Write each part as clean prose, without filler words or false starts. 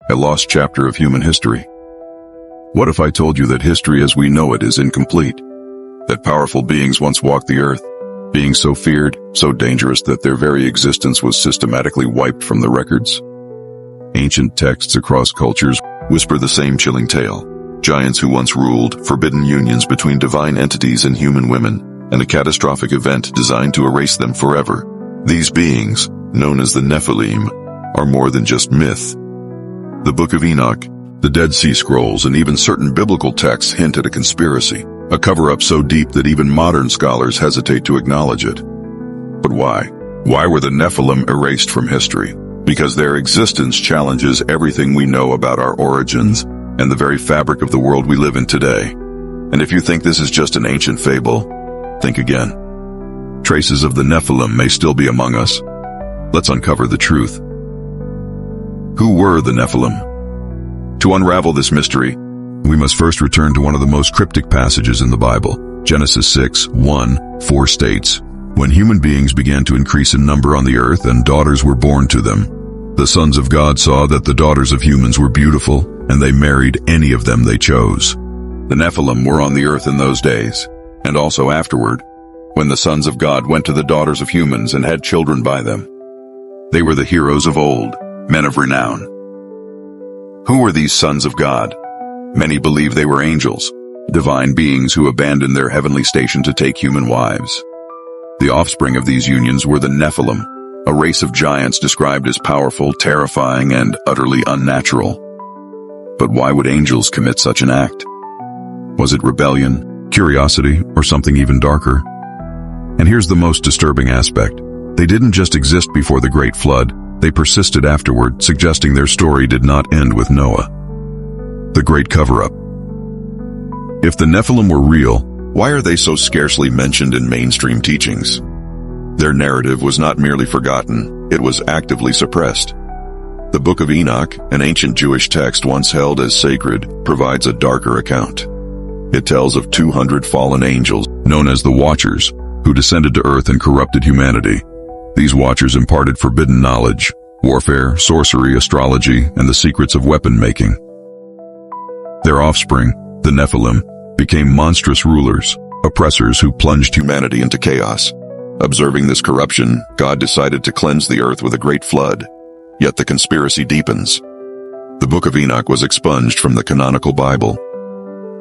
a lost chapter of human history. What if I told you that history as we know it is incomplete? That powerful beings once walked the earth, beings so feared, so dangerous that their very existence was systematically wiped from the records? Ancient texts across cultures whisper the same chilling tale. Giants who once ruled, forbidden unions between divine entities and human women, and a catastrophic event designed to erase them forever. These beings, known as the Nephilim, are more than just myth. The Book of Enoch, the Dead Sea Scrolls, and even certain biblical texts hint at a conspiracy, a cover-up so deep that even modern scholars hesitate to acknowledge it. But why? Why were the Nephilim erased from history? Because their existence challenges everything we know about our origins and the very fabric of the world we live in today. And if you think this is just an ancient fable, think again. Traces of the Nephilim may still be among us. Let's uncover the truth. Who were the Nephilim? To unravel this mystery, we must first return to one of the most cryptic passages in the Bible. Genesis 6:1-4 states, "When human beings began to increase in number on the earth and daughters were born to them, the sons of God saw that the daughters of humans were beautiful, and they married any of them they chose." The Nephilim were on the earth in those days, and also afterward, when the sons of God went to the daughters of humans and had children by them. They were the heroes of old, men of renown. Who were these sons of God? Many believe they were angels, divine beings who abandoned their heavenly station to take human wives. The offspring of these unions were the Nephilim, a race of giants described as powerful, terrifying, and utterly unnatural. But why would angels commit such an act? Was it rebellion, curiosity, or something even darker? And here's the most disturbing aspect. They didn't just exist before the Great Flood, they persisted afterward, suggesting their story did not end with Noah. The Great Cover-Up. If the Nephilim were real, why are they so scarcely mentioned in mainstream teachings? Their narrative was not merely forgotten, it was actively suppressed. The Book of Enoch, an ancient Jewish text once held as sacred, provides a darker account. It tells of 200 fallen angels, known as the Watchers, who descended to earth and corrupted humanity. These Watchers imparted forbidden knowledge, warfare, sorcery, astrology, and the secrets of weapon making. Their offspring, the Nephilim, became monstrous rulers, oppressors who plunged humanity into chaos. Observing this corruption, God decided to cleanse the earth with a great flood. Yet the conspiracy deepens. The Book of Enoch was expunged from the canonical Bible.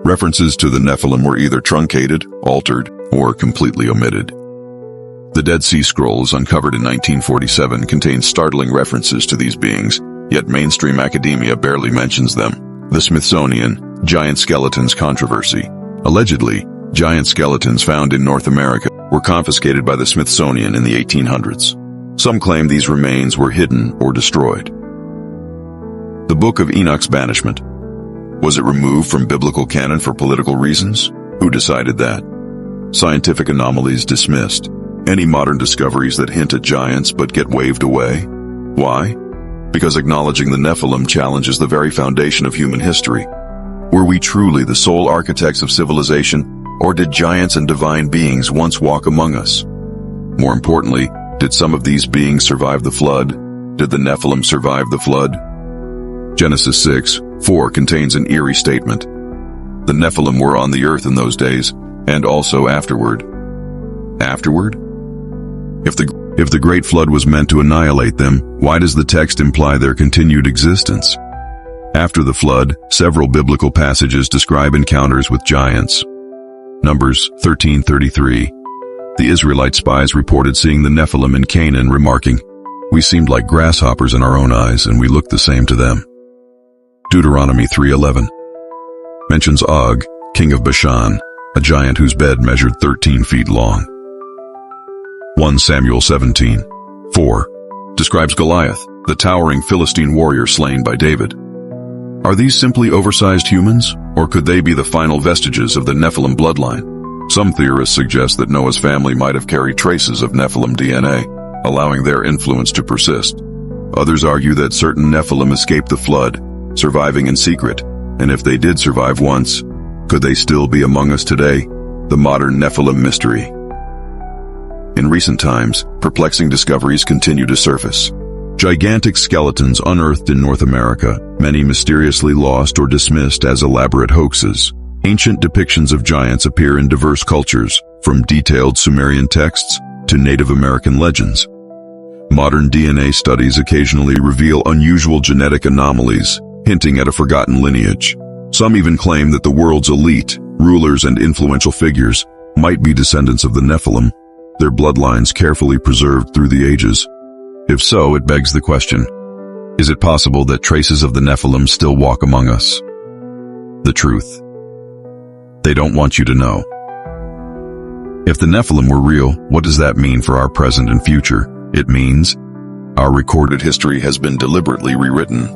References to the Nephilim were either truncated, altered, or completely omitted. The Dead Sea Scrolls, uncovered in 1947, contain startling references to these beings, yet mainstream academia barely mentions them. The Smithsonian giant skeletons controversy. Allegedly, giant skeletons found in North America were confiscated by the Smithsonian in the 1800s. Some claim these remains were hidden or destroyed. The Book of Enoch's banishment. Was it removed from biblical canon for political reasons? Who decided that? Scientific anomalies dismissed. Any modern discoveries that hint at giants but get waved away? Why? Because acknowledging the Nephilim challenges the very foundation of human history. Were we truly the sole architects of civilization, or did giants and divine beings once walk among us? More importantly, did some of these beings survive the flood? Did the Nephilim survive the flood? Genesis 6:4 contains an eerie statement. The Nephilim were on the earth in those days, and also afterward. Afterward? If the Great Flood was meant to annihilate them, why does the text imply their continued existence? After the flood, several biblical passages describe encounters with giants. Numbers 13:33. The Israelite spies reported seeing the Nephilim in Canaan, remarking, "We seemed like grasshoppers in our own eyes, and we looked the same to them." Deuteronomy 3:11 mentions Og, king of Bashan, a giant whose bed measured 13 feet long. 1 Samuel 17:4 describes Goliath, the towering Philistine warrior slain by David. Are these simply oversized humans, or could they be the final vestiges of the Nephilim bloodline? Some theorists suggest that Noah's family might have carried traces of Nephilim DNA, allowing their influence to persist. Others argue that certain Nephilim escaped the flood, surviving in secret, and if they did survive once, could they still be among us today? The modern Nephilim mystery. In recent times, perplexing discoveries continue to surface. Gigantic skeletons unearthed in North America, many mysteriously lost or dismissed as elaborate hoaxes. Ancient depictions of giants appear in diverse cultures, from detailed Sumerian texts to Native American legends. Modern DNA studies occasionally reveal unusual genetic anomalies, hinting at a forgotten lineage. Some even claim that the world's elite, rulers and influential figures might be descendants of the Nephilim, their bloodlines carefully preserved through the ages. If so, it begs the question, is it possible that traces of the Nephilim still walk among us? The truth. They don't want you to know. If the Nephilim were real, what does that mean for our present and future? It means our recorded history has been deliberately rewritten.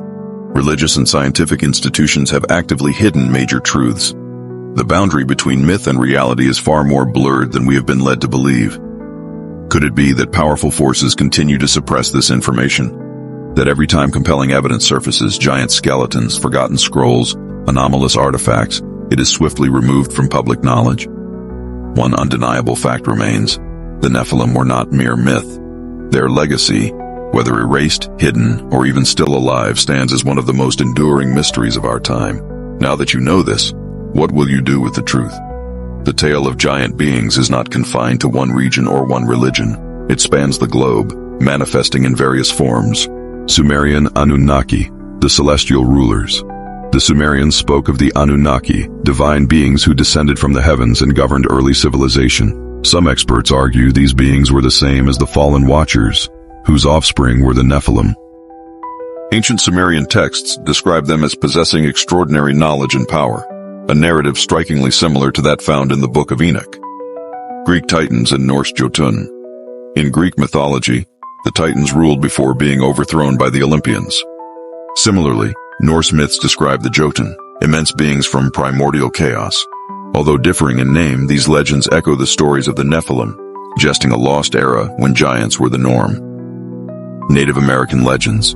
Religious and scientific institutions have actively hidden major truths. The boundary between myth and reality is far more blurred than we have been led to believe. Could it be that powerful forces continue to suppress this information? That every time compelling evidence surfaces, giant skeletons, forgotten scrolls, anomalous artifacts, it is swiftly removed from public knowledge? One undeniable fact remains: the Nephilim were not mere myth. Their legacy, whether erased, hidden, or even still alive, stands as one of the most enduring mysteries of our time. Now that you know this, what will you do with the truth? The tale of giant beings is not confined to one region or one religion. It spans the globe, manifesting in various forms. Sumerian Anunnaki, the celestial rulers. The Sumerians spoke of the Anunnaki, divine beings who descended from the heavens and governed early civilization. Some experts argue these beings were the same as the fallen Watchers, whose offspring were the Nephilim. Ancient Sumerian texts describe them as possessing extraordinary knowledge and power, a narrative strikingly similar to that found in the Book of Enoch. Greek Titans and Norse Jotun. In Greek mythology, the Titans ruled before being overthrown by the Olympians. Similarly, Norse myths describe the Jotun, immense beings from primordial chaos. Although differing in name, these legends echo the stories of the Nephilim, suggesting a lost era when giants were the norm. Native American legends.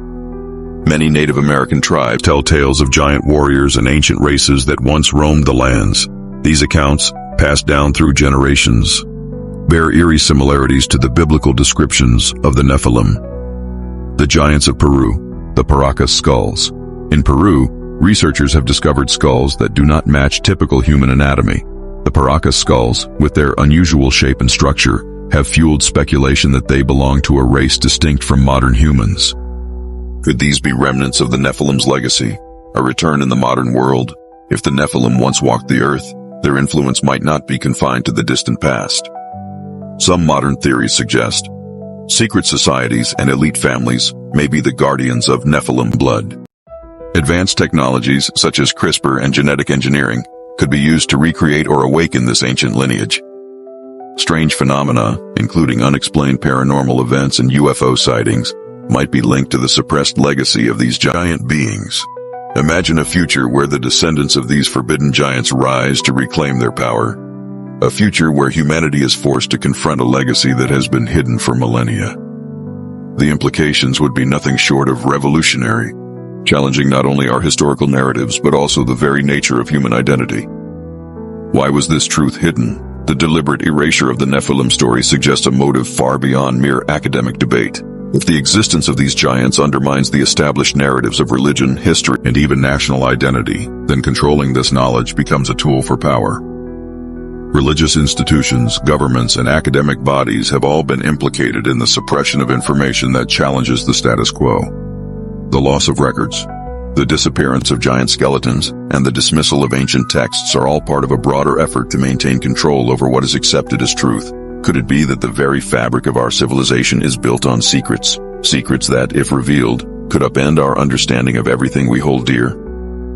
Many Native American tribes tell tales of giant warriors and ancient races that once roamed the lands. These accounts, passed down through generations, bear eerie similarities to the biblical descriptions of the Nephilim. The giants of Peru, the Paracas skulls. In Peru, researchers have discovered skulls that do not match typical human anatomy. The Paracas skulls, with their unusual shape and structure, have fueled speculation that they belong to a race distinct from modern humans. Could these be remnants of the Nephilim's legacy, a return in the modern world? If the Nephilim once walked the earth, their influence might not be confined to the distant past. Some modern theories suggest secret societies and elite families may be the guardians of Nephilim blood. Advanced technologies such as CRISPR and genetic engineering could be used to recreate or awaken this ancient lineage. Strange phenomena, including unexplained paranormal events and UFO sightings, might be linked to the suppressed legacy of these giant beings. Imagine a future where the descendants of these forbidden giants rise to reclaim their power. A future where humanity is forced to confront a legacy that has been hidden for millennia. The implications would be nothing short of revolutionary, challenging not only our historical narratives but also the very nature of human identity. Why was this truth hidden? The deliberate erasure of the Nephilim story suggests a motive far beyond mere academic debate. If the existence of these giants undermines the established narratives of religion, history, and even national identity, then controlling this knowledge becomes a tool for power. Religious institutions, governments, and academic bodies have all been implicated in the suppression of information that challenges the status quo. The loss of records, the disappearance of giant skeletons, and the dismissal of ancient texts are all part of a broader effort to maintain control over what is accepted as truth. Could it be that the very fabric of our civilization is built on secrets? Secrets that, if revealed, could upend our understanding of everything we hold dear?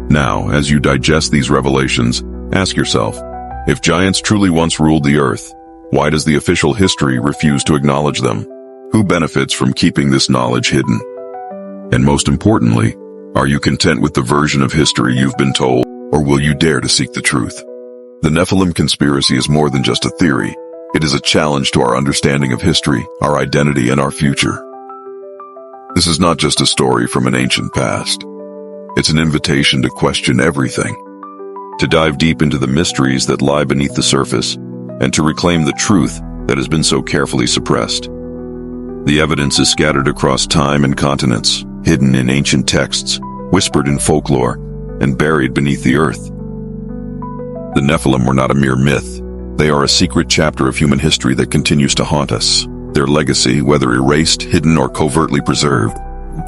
Now, as you digest these revelations, ask yourself, if giants truly once ruled the earth, why does the official history refuse to acknowledge them? Who benefits from keeping this knowledge hidden? And most importantly, are you content with the version of history you've been told, or will you dare to seek the truth? The Nephilim conspiracy is more than just a theory. It is a challenge to our understanding of history, our identity, and our future. This is not just a story from an ancient past. It's an invitation to question everything, to dive deep into the mysteries that lie beneath the surface, and to reclaim the truth that has been so carefully suppressed. The evidence is scattered across time and continents, hidden in ancient texts, whispered in folklore, and buried beneath the earth. The Nephilim were not a mere myth. They are a secret chapter of human history that continues to haunt us. Their legacy, whether erased, hidden, or covertly preserved,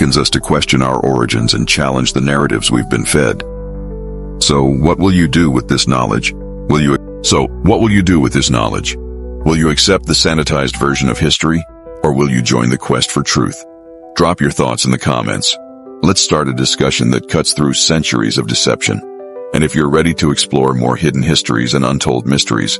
beckons us to question our origins and challenge the narratives we've been fed. So, what will you do with this knowledge? Will you accept the sanitized version of history, or will you join the quest for truth? Drop your thoughts in the comments. Let's start a discussion that cuts through centuries of deception. And if you're ready to explore more hidden histories and untold mysteries,